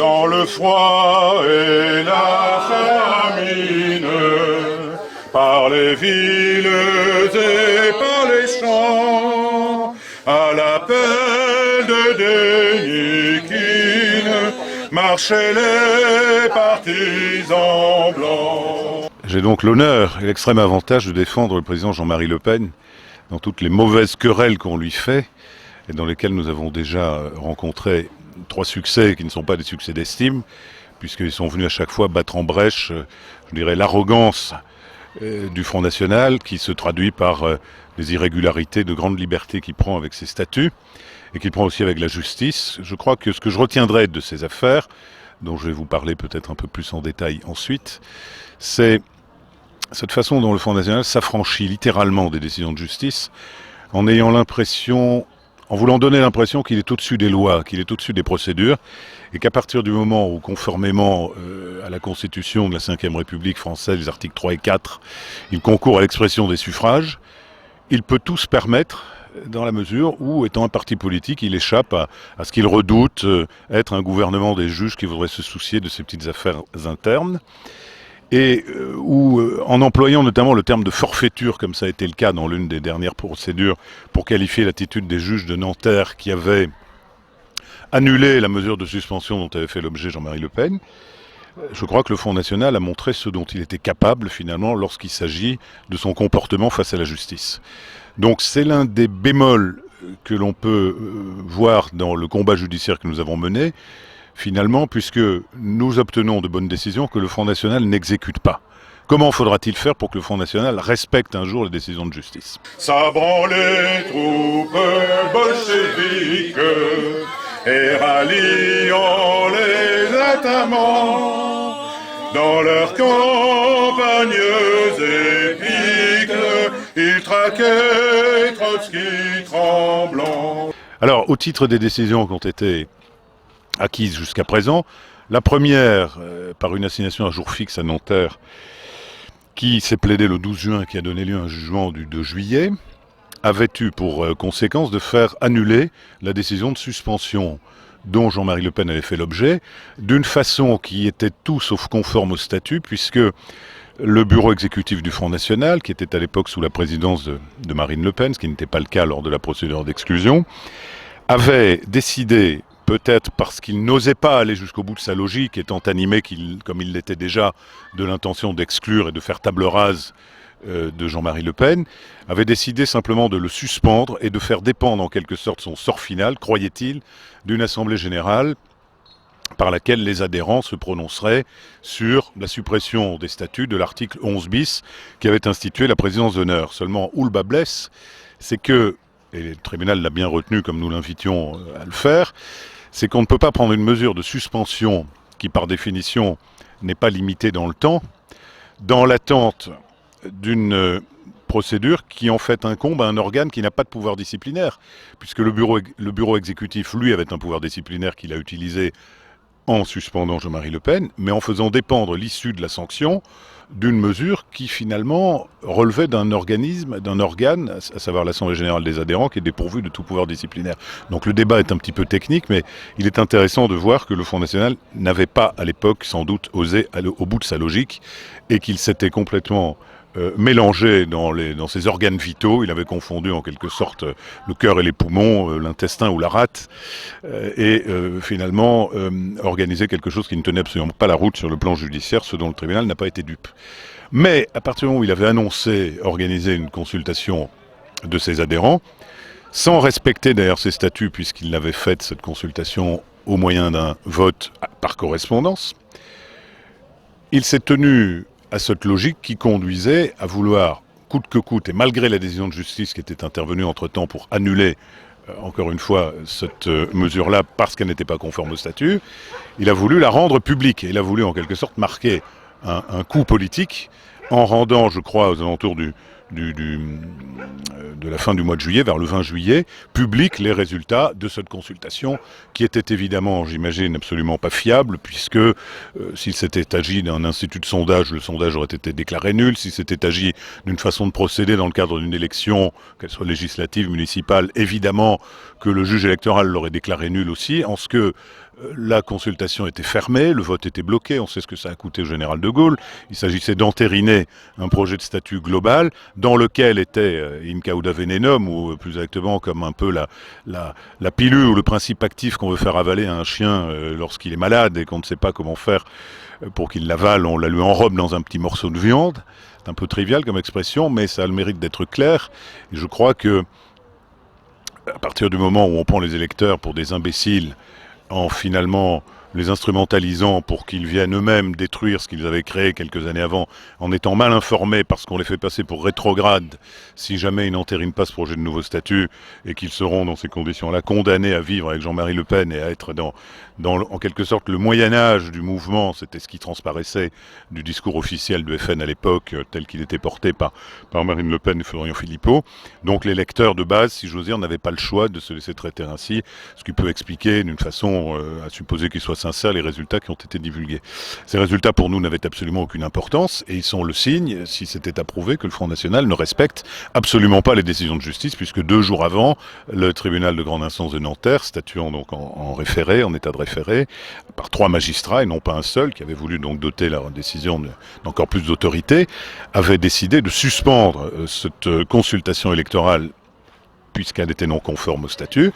dans le froid et la famine, par les villes et par les champs, à l'appel de Dénikin, marchaient les partisans blancs. J'ai donc l'honneur et l'extrême avantage de défendre le président Jean-Marie Le Pen dans toutes les mauvaises querelles qu'on lui fait et dans lesquelles nous avons déjà rencontré 3 succès qui ne sont pas des succès d'estime, puisqu'ils sont venus à chaque fois battre en brèche, je dirais, l'arrogance du Front National, qui se traduit par des irrégularités de grande liberté qu'il prend avec ses statuts, et qu'il prend aussi avec la justice. Je crois que ce que je retiendrai de ces affaires, dont je vais vous parler peut-être un peu plus en détail ensuite, c'est cette façon dont le Front National s'affranchit littéralement des décisions de justice, en ayant l'impression, en voulant donner l'impression qu'il est au-dessus des lois, qu'il est au-dessus des procédures, et qu'à partir du moment où, conformément à la Constitution de la Ve République française, les articles 3 et 4, il concourt à l'expression des suffrages, il peut tout se permettre dans la mesure où, étant un parti politique, il échappe à ce qu'il redoute, être un gouvernement des juges qui voudrait se soucier de ses petites affaires internes, et où, en employant notamment le terme de forfaiture, comme ça a été le cas dans l'une des dernières procédures, pour qualifier l'attitude des juges de Nanterre qui avaient annulé la mesure de suspension dont avait fait l'objet Jean-Marie Le Pen, je crois que le Front National a montré ce dont il était capable finalement lorsqu'il s'agit de son comportement face à la justice. Donc c'est l'un des bémols que l'on peut voir dans le combat judiciaire que nous avons mené, finalement, puisque nous obtenons de bonnes décisions que le Front National n'exécute pas. Comment faudra-t-il faire pour que le Front National respecte un jour les décisions de justice? Sabrant les troupes bolcheviques et ralliant les atamans dans leurs campagnes épiques, ils traquaient Trotsky tremblant. Alors, au titre des décisions qui ont été acquises jusqu'à présent, la première, par une assignation à jour fixe à Nanterre, qui s'est plaidée le 12 juin, qui a donné lieu à un jugement du 2 juillet, avait eu pour conséquence de faire annuler la décision de suspension dont Jean-Marie Le Pen avait fait l'objet, d'une façon qui était tout sauf conforme au statut, puisque le bureau exécutif du Front National, qui était à l'époque sous la présidence de Marine Le Pen, ce qui n'était pas le cas lors de la procédure d'exclusion, avait décidé, peut-être parce qu'il n'osait pas aller jusqu'au bout de sa logique, étant animé, comme il l'était déjà, de l'intention d'exclure et de faire table rase de Jean-Marie Le Pen, avait décidé simplement de le suspendre et de faire dépendre en quelque sorte son sort final, croyait-il, d'une assemblée générale par laquelle les adhérents se prononceraient sur la suppression des statuts de l'article 11 bis qui avait institué la présidence d'honneur. Seulement, où le bas blesse, c'est que, et le tribunal l'a bien retenu comme nous l'invitions à le faire, c'est qu'on ne peut pas prendre une mesure de suspension qui, par définition, n'est pas limitée dans le temps, dans l'attente d'une procédure qui en fait incombe à un organe qui n'a pas de pouvoir disciplinaire, puisque le bureau exécutif, lui, avait un pouvoir disciplinaire qu'il a utilisé en suspendant Jean-Marie Le Pen, mais en faisant dépendre l'issue de la sanction d'une mesure qui finalement relevait d'un organe, à savoir l'Assemblée Générale des adhérents, qui est dépourvu de tout pouvoir disciplinaire. Donc le débat est un petit peu technique, mais il est intéressant de voir que le Front National n'avait pas à l'époque sans doute osé aller au bout de sa logique et qu'il s'était complètement mélangé dans ses organes vitaux. Il avait confondu en quelque sorte le cœur et les poumons, l'intestin ou la rate, et finalement organisé quelque chose qui ne tenait absolument pas la route sur le plan judiciaire, ce dont le tribunal n'a pas été dupe. Mais à partir du moment où il avait annoncé organiser une consultation de ses adhérents, sans respecter d'ailleurs ses statuts, puisqu'il avait fait cette consultation au moyen d'un vote par correspondance, il s'est tenu à cette logique qui conduisait à vouloir, coûte que coûte, et malgré la décision de justice qui était intervenue entre-temps pour annuler, encore une fois, cette mesure-là parce qu'elle n'était pas conforme au statut, il a voulu la rendre publique. Et il a voulu en quelque sorte marquer un coup politique en rendant, je crois, aux alentours de la fin du mois de juillet, vers le 20 juillet, public les résultats de cette consultation, qui était évidemment, j'imagine, absolument pas fiable, puisque s'il s'était agi d'un institut de sondage, le sondage aurait été déclaré nul. S'il s'était agi d'une façon de procéder dans le cadre d'une élection, qu'elle soit législative, municipale, évidemment que le juge électoral l'aurait déclaré nul aussi, en ce que La consultation était fermée, le vote était bloqué, on sait ce que ça a coûté au général de Gaulle. Il s'agissait d'entériner un projet de statut global dans lequel était in cauda venenum, ou plus exactement comme un peu la pilule ou le principe actif qu'on veut faire avaler à un chien lorsqu'il est malade et qu'on ne sait pas comment faire pour qu'il l'avale, on la lui enrobe dans un petit morceau de viande. C'est un peu trivial comme expression, mais ça a le mérite d'être clair. Et je crois que à partir du moment où on prend les électeurs pour des imbéciles, en finalement les instrumentalisant pour qu'ils viennent eux-mêmes détruire ce qu'ils avaient créé quelques années avant, en étant mal informés parce qu'on les fait passer pour rétrogrades si jamais ils n'entérinent pas ce projet de nouveau statut, et qu'ils seront dans ces conditions-là condamnés à vivre avec Jean-Marie Le Pen et à être dans en quelque sorte le Moyen-Âge du mouvement. C'était ce qui transparaissait du discours officiel de FN à l'époque, tel qu'il était porté par Marine Le Pen et Florian Philippot. Donc les lecteurs de base, si j'ose dire, n'avaient pas le choix de se laisser traiter ainsi, ce qui peut expliquer d'une façon à supposer qu'ils soient sincères les résultats qui ont été divulgués. Ces résultats pour nous n'avaient absolument aucune importance, et ils sont le signe, si c'était approuvé, que le Front National ne respecte absolument pas les décisions de justice, puisque 2 jours avant, le tribunal de grande instance de Nanterre, statuant donc en référé, en état de référé, par 3 magistrats et non pas un seul, qui avait voulu donc doter leur décision d'encore plus d'autorité, avait décidé de suspendre cette consultation électorale puisqu'elle était non conforme au statut,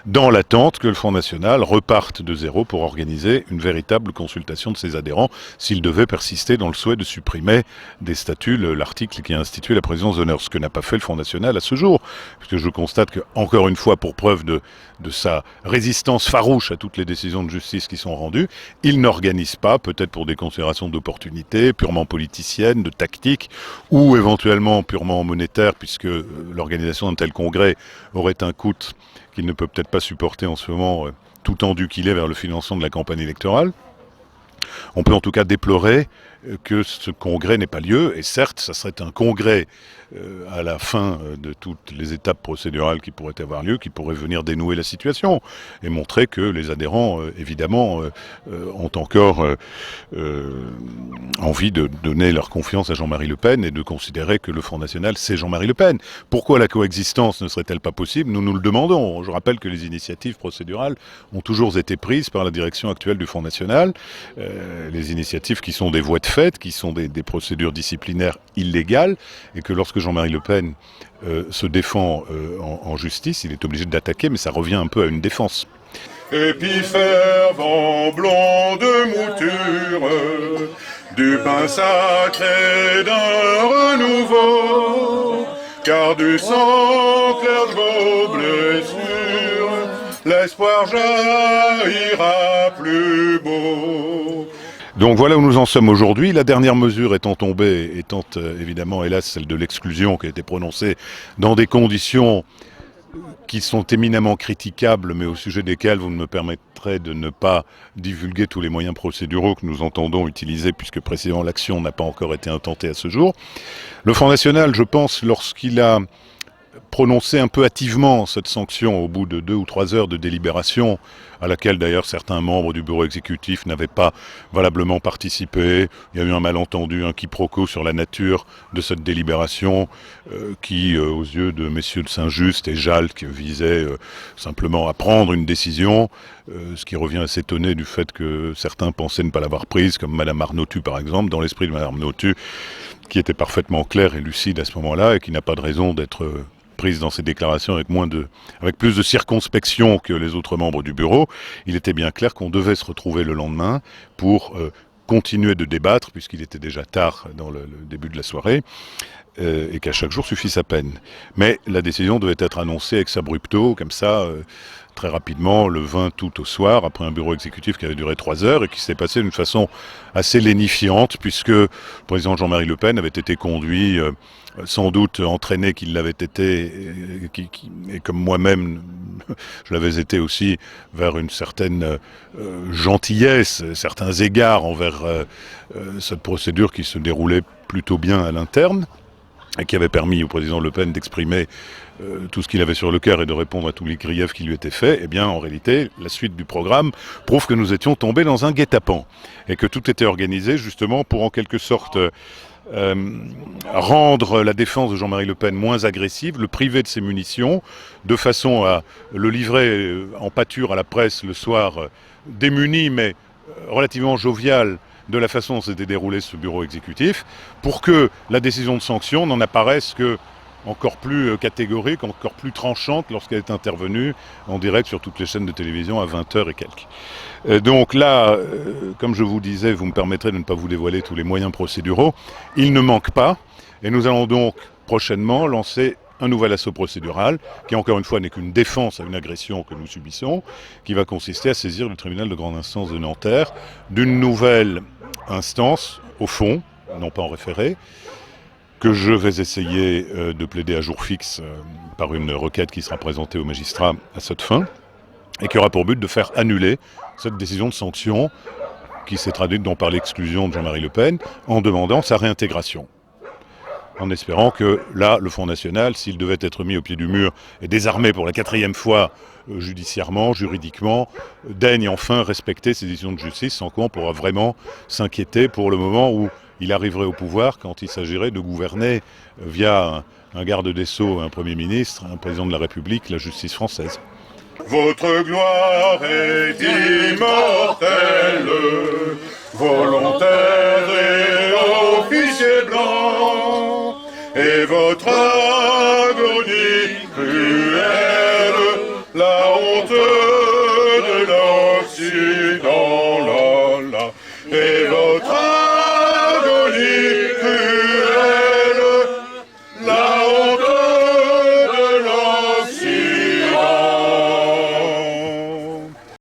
dans l'attente que le Front National reparte de zéro pour organiser une véritable consultation de ses adhérents, s'il devait persister dans le souhait de supprimer des statuts l'article qui a institué la présidence d'honneur, ce que n'a pas fait le Front National à ce jour, puisque je constate que, encore une fois, pour preuve de sa résistance farouche à toutes les décisions de justice qui sont rendues, il n'organise pas, peut-être pour des considérations d'opportunité, purement politiciennes, de tactique, ou éventuellement purement monétaire, puisque l'organisation d'un tel congrès aurait un coût qu'il ne peut peut-être pas supporter en ce moment, tout tendu qu'il est vers le financement de la campagne électorale. On peut en tout cas déplorer que ce congrès n'ait pas lieu, et certes, ça serait un congrès à la fin de toutes les étapes procédurales qui pourraient avoir lieu, qui pourrait venir dénouer la situation, et montrer que les adhérents, évidemment, ont encore envie de donner leur confiance à Jean-Marie Le Pen, et de considérer que le Front National, c'est Jean-Marie Le Pen. Pourquoi la coexistence ne serait-elle pas possible? Nous nous le demandons. Je rappelle que les initiatives procédurales ont toujours été prises par la direction actuelle du Front National, les initiatives qui sont des voies de fait, qui sont des procédures disciplinaires illégales, et que lorsque Jean-Marie Le Pen se défend en justice, il est obligé d'attaquer, mais ça revient un peu à une défense. Épi fervent, blond de mouture, du pain sacré d'un renouveau, car du sang clair de vos blessures, l'espoir jaillira plus beau. Donc voilà où nous en sommes aujourd'hui. La dernière mesure étant tombée, étant évidemment, hélas, celle de l'exclusion qui a été prononcée dans des conditions qui sont éminemment critiquables, mais au sujet desquelles vous me permettrez de ne pas divulguer tous les moyens procéduraux que nous entendons utiliser, puisque précisément l'action n'a pas encore été intentée à ce jour. Le Front National, je pense, lorsqu'il a prononcé un peu hâtivement cette sanction au bout de 2 ou 3 heures de délibération, à laquelle d'ailleurs certains membres du bureau exécutif n'avaient pas valablement participé. Il y a eu un malentendu, un quiproquo sur la nature de cette délibération qui, aux yeux de messieurs de Saint-Just et Jalc, visait simplement à prendre une décision, ce qui revient à s'étonner du fait que certains pensaient ne pas l'avoir prise, comme Madame Arnautu par exemple, dans l'esprit de Madame Arnautu, qui était parfaitement claire et lucide à ce moment-là et qui n'a pas de raison d'être prise dans ses déclarations avec plus de circonspection que les autres membres du bureau. Il était bien clair qu'on devait se retrouver le lendemain pour continuer de débattre, puisqu'il était déjà tard dans le début de la soirée, et qu'à chaque jour suffit sa peine. Mais la décision devait être annoncée ex abrupto, comme ça, très rapidement, le 20 août au soir, après un bureau exécutif qui avait duré 3 heures et qui s'est passé d'une façon assez lénifiante, puisque le président Jean-Marie Le Pen avait été conduit, sans doute entraîné qu'il l'avait été, et comme moi-même je l'avais été aussi, vers une certaine gentillesse, certains égards envers cette procédure qui se déroulait plutôt bien à l'interne, et qui avait permis au président Le Pen d'exprimer tout ce qu'il avait sur le cœur et de répondre à tous les griefs qui lui étaient faits. Eh bien, en réalité, la suite du programme prouve que nous étions tombés dans un guet-apens, et que tout était organisé justement pour, en quelque sorte, rendre la défense de Jean-Marie Le Pen moins agressive, le priver de ses munitions, de façon à le livrer en pâture à la presse le soir, démuni mais relativement jovial de la façon dont s'était déroulé ce bureau exécutif, pour que la décision de sanction n'en apparaisse que encore plus catégorique, encore plus tranchante lorsqu'elle est intervenue en direct sur toutes les chaînes de télévision à 20h et quelques. Donc là, comme je vous disais, vous me permettrez de ne pas vous dévoiler tous les moyens procéduraux, il ne manque pas, et nous allons donc prochainement lancer un nouvel assaut procédural, qui encore une fois n'est qu'une défense à une agression que nous subissons, qui va consister à saisir le tribunal de grande instance de Nanterre d'une nouvelle instance, au fond, non pas en référé, que je vais essayer de plaider à jour fixe par une requête qui sera présentée au magistrat à cette fin, et qui aura pour but de faire annuler cette décision de sanction qui s'est traduite donc par l'exclusion de Jean-Marie Le Pen en demandant sa réintégration. En espérant que là, le Front National, s'il devait être mis au pied du mur et désarmé pour la 4e fois judiciairement, juridiquement, daigne enfin respecter ces décisions de justice, sans quoi on pourra vraiment s'inquiéter pour le moment où il arriverait au pouvoir quand il s'agirait de gouverner via un garde des Sceaux, un Premier ministre, un président de la République, la justice française. Votre gloire est immortelle, volontaire et officier blanc, et votre agonie